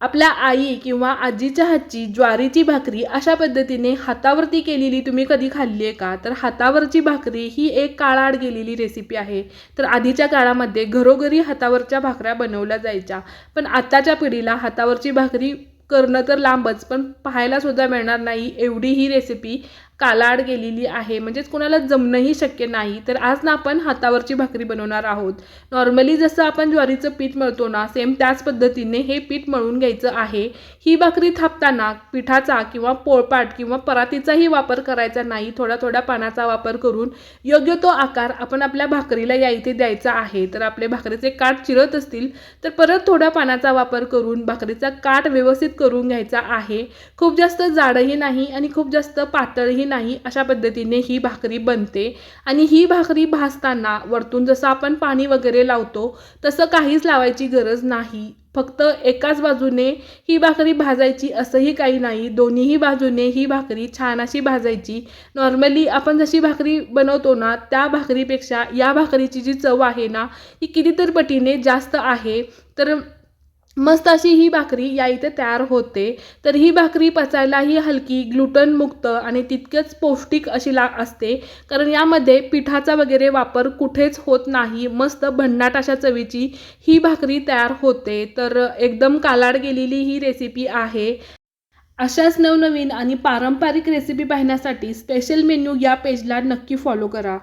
आपल्या आई किंवा आजीच्या हातची ज्वारीची भाकरी अशा पद्धतीने हातावरती केलेली तुम्ही कधी खाल्ली आहे का? तर हातावरची भाकरी ही एक काळाआड गेलेली रेसिपी आहे. तर आधीच्या काळामध्ये घरोघरी हातावरच्या भाकऱ्या बनवल्या जायच्या. पण आत्ताच्या पिढीला हातावरची भाकरी करणं तर लांबच, पण पाहायला सुद्धा मिळणार नाही एवढी ही रेसिपी कालाआड गेलेली आहे. म्हणजेच कोणाला जमणंही शक्य नाही. तर आज ना आपण हातावरची भाकरी बनवणार आहोत. नॉर्मली जसं आपण ज्वारीचं पीठ मळतो ना, सेम त्याच पद्धतीने हे पीठ मळून घ्यायचं आहे. ही भाकरी थापताना पिठाचा किंवा पोळपाट किंवा परातीचाही वापर करायचा नाही. थोड्या थोड्या पाण्याचा वापर करून योग्य तो आकार आपण आपल्या भाकरीला या इथे द्यायचा आहे. तर आपले भाकरीचे काठ चिरत असतील तर परत थोड्या पाण्याचा वापर करून भाकरीचा काठ व्यवस्थित करून घ्यायचा आहे. खूप जास्त जाडही नाही आणि खूप जास्त पातळही नाही, अशा पद्धतीने ही भाकरी बनते. आणि ही भाकरी भाजताना वरतून जसं आपण पाणी वगैरे लावतो तसं काहीच लावायची गरज नाही. फक्त एकाच बाजूने ही भाकरी भाजायची असंही काही नाही. दोन्हीही बाजूने ही भाकरी छान अशी भाजायची. नॉर्मली आपण जशी भाकरी बनवतो ना, त्या भाकरीपेक्षा या भाकरीची जी चव आहे ना, ही कितीतरी पटीने जास्त आहे. तर मस्त अशी ही भाकरी या इथे तयार होते. तर ही भाकरी पचायलाही हलकी, ग्लुटन मुक्त आणि तितकेच पौष्टिक अशी असते. कारण यामध्ये पिठाचा वगैरे वापर कुठेच होत नाही. मस्त भन्नाट अशा चवीची ही भाकरी तयार होते. तर एकदम कालाड गेलेली ही रेसिपी आहे. अशाच नवनवीन आणि पारंपरिक रेसिपी पाहण्यासाठी स्पेशल मेन्यू या पेजला नक्की फॉलो करा.